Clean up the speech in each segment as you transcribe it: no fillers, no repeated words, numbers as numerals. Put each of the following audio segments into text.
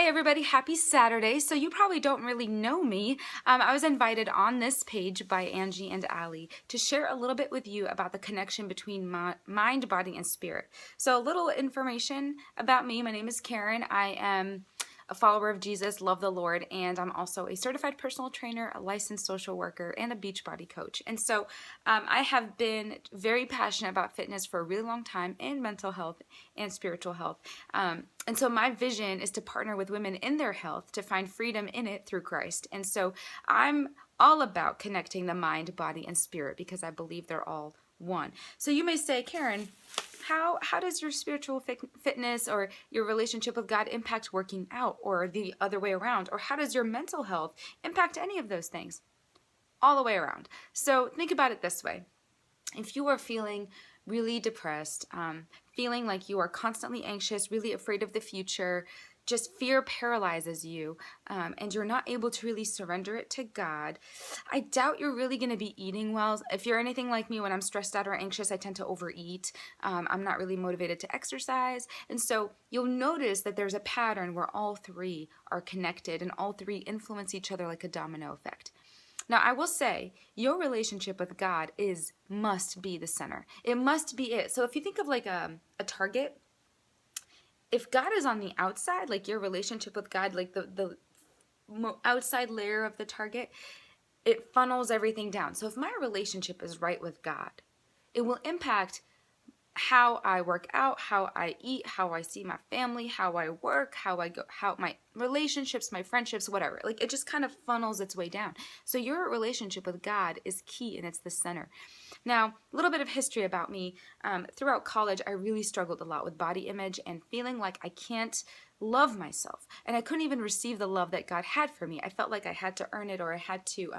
Hey everybody, happy Saturday. So you probably don't really know me. I was invited on this page by Angie and Ali to share a little bit with you about the connection between mind, body, and spirit. So a little information about me. My name is Karen. I am a follower of Jesus, love the Lord, and I'm also a certified personal trainer, a licensed social worker, and a Beachbody coach. And so I have been very passionate about fitness for a really long time, and mental health and spiritual health. And so my vision is to partner with women in their health to find freedom in it through Christ. And so I'm all about connecting the mind, body, and spirit because I believe they're all one. So you may say, Karen, how does your spiritual fitness or your relationship with God impact working out, or the other way around? Or how does your mental health impact any of those things? All the way around. So think about it this way. If you are feeling really depressed, feeling like you are constantly anxious, really afraid of the future, just fear paralyzes you, and you're not able to really surrender it to God, I doubt you're really going to be eating well. If you're anything like me, when I'm stressed out or anxious, I tend to overeat. I'm not really motivated to exercise. And so you'll notice that there's a pattern where all three are connected and all three influence each other like a domino effect. Now, I will say your relationship with God must be the center. It must be it. So if you think of like a target, if God is on the outside, like your relationship with God, like the outside layer of the target, it funnels everything down. So if my relationship is right with God, it will impact how I work out, how I eat, how I see my family, how I work, how I go, how my relationships, my friendships, whatever. Like it just kind of funnels its way down. So your relationship with God is key and it's the center. Now, a little bit of history about me. Throughout college, I really struggled a lot with body image and feeling like I can't love myself. And I couldn't even receive the love that God had for me. I felt like I had to earn it, or I had to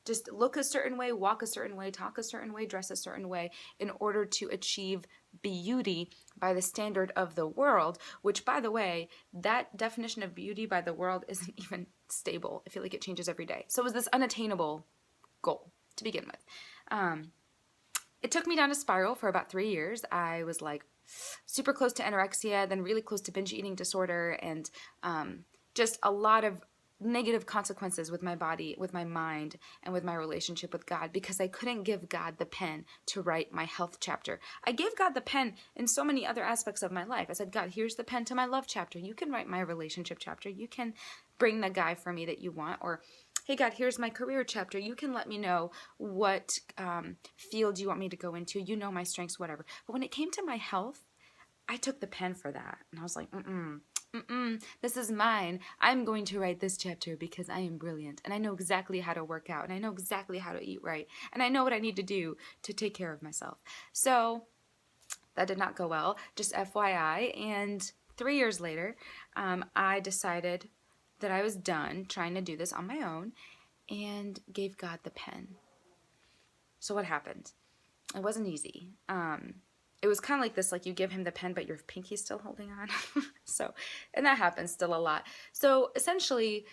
just look a certain way, walk a certain way, talk a certain way, dress a certain way in order to achieve beauty by the standard of the world, which, by the way, that definition of beauty by the world isn't even stable. I feel like it changes every day. So it was this unattainable goal to begin with. It took me down a spiral for about 3 years. I was like super close to anorexia, then really close to binge eating disorder, and just a lot of negative consequences with my body, with my mind, and with my relationship with God because I couldn't give God the pen to write my health chapter. I gave God the pen in so many other aspects of my life. I said, God, here's the pen to my love chapter. You can write my relationship chapter. You can bring the guy for me that you want. Or, hey, God, here's my career chapter. You can let me know what field you want me to go into. You know my strengths, whatever. But when it came to my health, I took the pen for that. And I was like, this is mine. I'm going to write this chapter because I am brilliant. And I know exactly how to work out. And I know exactly how to eat right. And I know what I need to do to take care of myself. So that did not go well, just FYI. And 3 years later, I decided that I was done trying to do this on my own and gave God the pen. So what happened? It wasn't easy. It was kind of like this, like you give him the pen, but your pinky's still holding on. And that happens still a lot. So essentially,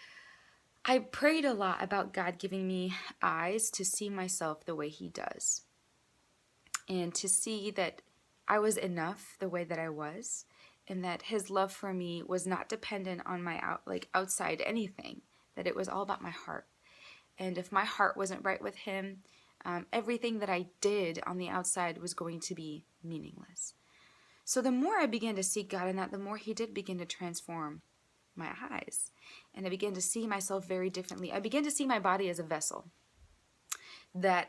I prayed a lot about God giving me eyes to see myself the way he does. And to see that I was enough the way that I was. And that his love for me was not dependent on my outside anything. That it was all about my heart. And if my heart wasn't right with him, everything that I did on the outside was going to be meaningless. So the more I began to seek God in that, the more he did begin to transform my eyes. And I began to see myself very differently. I began to see my body as a vessel. That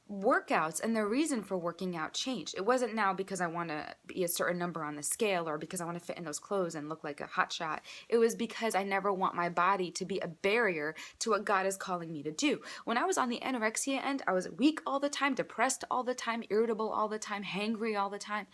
workouts and the reason for working out changed. It wasn't now because I want to be a certain number on the scale or because I want to fit in those clothes and look like a hotshot. It was because I never want my body to be a barrier to what God is calling me to do. When I was on the anorexia end, I was weak all the time, depressed all the time, irritable all the time, hangry all the time.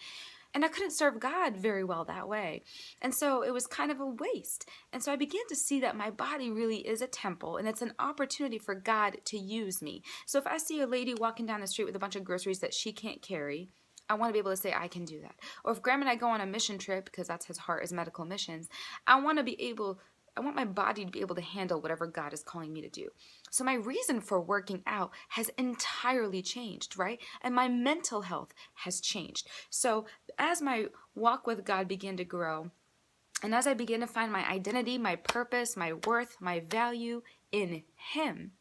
And I couldn't serve God very well that way. And so it was kind of a waste. And so I began to see that my body really is a temple and it's an opportunity for God to use me. So if I see a lady walking down the street with a bunch of groceries that she can't carry, I want to be able to say I can do that. Or if Graham and I go on a mission trip, because that's his heart is medical missions, I want my body to be able to handle whatever God is calling me to do. So my reason for working out has entirely changed, right? And my mental health has changed. So as my walk with God began to grow, And as I began to find my identity, my purpose, my worth, my value in Him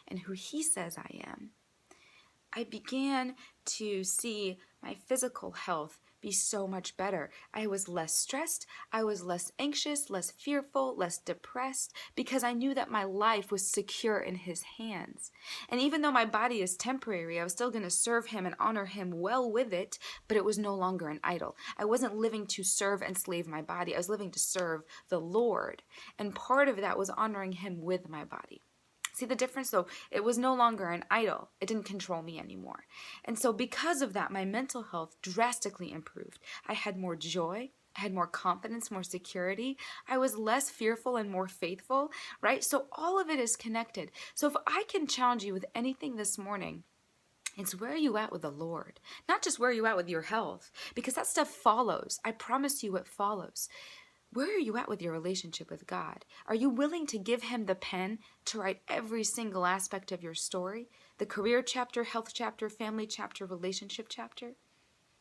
and who He says I am, I began to see my physical health be so much better. I was less stressed, I was less anxious, less fearful, less depressed, because I knew that my life was secure in His hands. And even though my body is temporary, I was still going to serve Him and honor Him well with it, but it was no longer an idol. I wasn't living to serve and slave my body. I was living to serve the Lord. And part of that was honoring Him with my body. See the difference though? It was no longer an idol. It didn't control me anymore. And so because of that, my mental health drastically improved. I had more joy. I had more confidence, more security. I was less fearful and more faithful, right? So all of it is connected. So if I can challenge you with anything this morning, it's where are you at with the Lord? Not just where are you at with your health, because that stuff follows. I promise you it follows. Where are you at with your relationship with God? Are you willing to give Him the pen to write every single aspect of your story? The career chapter, health chapter, family chapter, relationship chapter?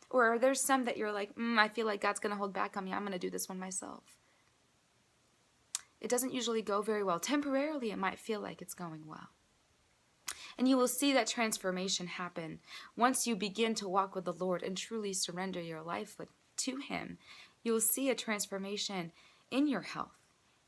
Or are there some that you're like, I feel like God's going to hold back on me. I'm going to do this one myself. It doesn't usually go very well. Temporarily, it might feel like it's going well. And you will see that transformation happen once you begin to walk with the Lord and truly surrender your life to Him. You will see a transformation in your health,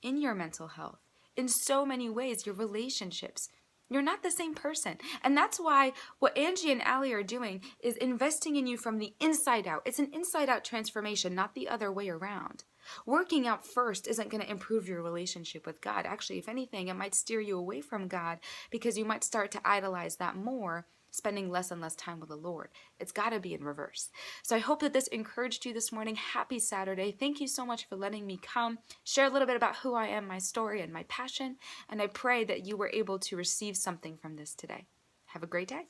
in your mental health, in so many ways, your relationships. You're not the same person. And that's why what Angie and Allie are doing is investing in you from the inside out. It's an inside out transformation, not the other way around. Working out first isn't going to improve your relationship with God. Actually, if anything, it might steer you away from God because you might start to idolize that more, spending less and less time with the Lord. It's got to be in reverse. So I hope that this encouraged you this morning. Happy Saturday. Thank you so much for letting me come, share a little bit about who I am, my story, and my passion. And I pray that you were able to receive something from this today. Have a great day.